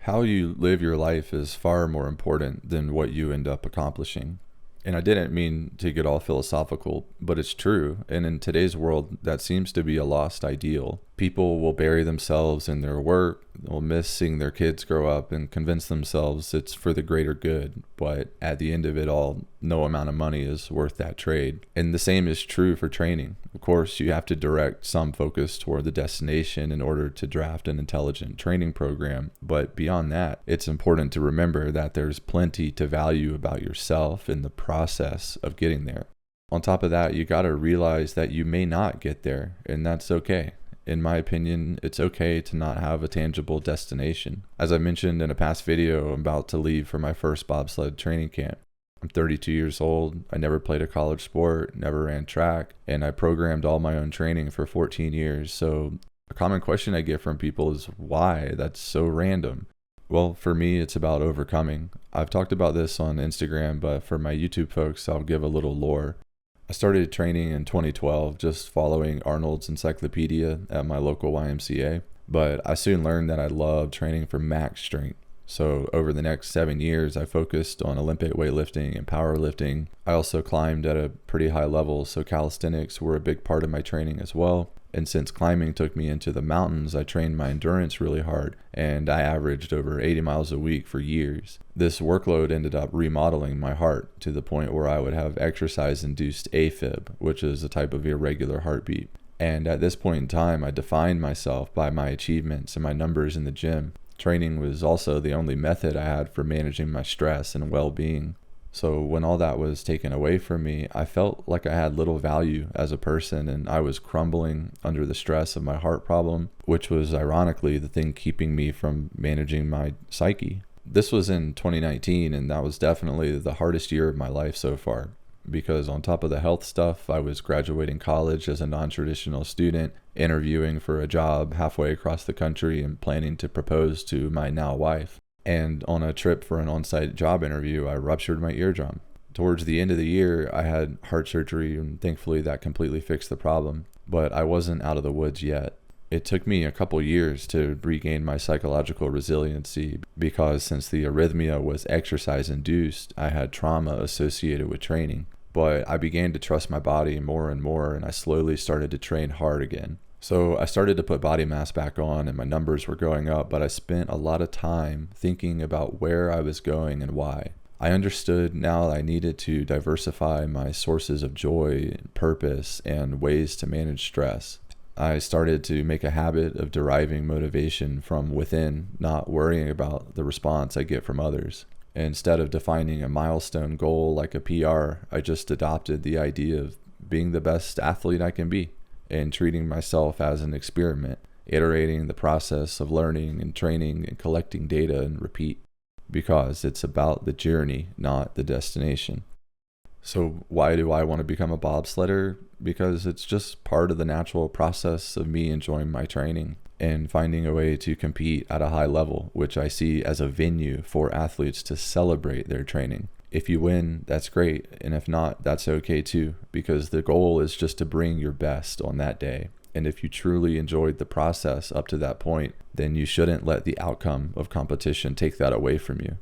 How you live your life is far more important than what you end up accomplishing. And I didn't mean to get all philosophical, but it's true. And in today's world, that seems to be a lost ideal. People will bury themselves in their work, they'll miss seeing their kids grow up and convince themselves it's for the greater good. But at the end of it all, no amount of money is worth that trade. And the same is true for training. Of course, you have to direct some focus toward the destination in order to draft an intelligent training program. But beyond that, it's important to remember that there's plenty to value about yourself in the process of getting there. On top of that, you got to realize that you may not get there, and that's okay. In my opinion, it's okay to not have a tangible destination. As I mentioned in a past video, I'm about to leave for my first bobsled training camp. I'm 32 years old. I never played a college sport, never ran track, and I programmed all my own training for 14 years. So a common question I get from people is why? That's so random. Well, for me, it's about overcoming. I've talked about this on Instagram, but for my YouTube folks, I'll give a little lore. I started training in 2012, just following Arnold's Encyclopedia at my local YMCA, but I soon learned that I loved training for max strength. So over the next 7 years, I focused on Olympic weightlifting and powerlifting. I also climbed at a pretty high level, so calisthenics were a big part of my training as well. And since climbing took me into the mountains, I trained my endurance really hard, and I averaged over 80 miles a week for years. This workload ended up remodeling my heart to the point where I would have exercise-induced AFib, which is a type of irregular heartbeat. And at this point in time, I defined myself by my achievements and my numbers in the gym. Training was also the only method I had for managing my stress and well-being. So when all that was taken away from me, I felt like I had little value as a person, and I was crumbling under the stress of my heart problem, which was ironically the thing keeping me from managing my psyche. This was in 2019, and that was definitely the hardest year of my life so far, because on top of the health stuff, I was graduating college as a non-traditional student, interviewing for a job halfway across the country, and planning to propose to my now wife. And on a trip for an on-site job interview, I ruptured my eardrum. Towards the end of the year, I had heart surgery, and thankfully that completely fixed the problem. But I wasn't out of the woods yet. It took me a couple years to regain my psychological resiliency because since the arrhythmia was exercise-induced, I had trauma associated with training. But I began to trust my body more and more, and I slowly started to train hard again. So I started to put body mass back on and my numbers were going up, but I spent a lot of time thinking about where I was going and why. I understood now I needed to diversify my sources of joy, purpose, and ways to manage stress. I started to make a habit of deriving motivation from within, not worrying about the response I get from others. Instead of defining a milestone goal like a PR, I just adopted the idea of being the best athlete I can be, and treating myself as an experiment, iterating the process of learning and training and collecting data and repeat, because it's about the journey, not the destination. So why do I want to become a bobsledder? Because it's just part of the natural process of me enjoying my training and finding a way to compete at a high level, which I see as a venue for athletes to celebrate their training. If you win, that's great. And if not, that's okay too, because the goal is just to bring your best on that day. And if you truly enjoyed the process up to that point, then you shouldn't let the outcome of competition take that away from you.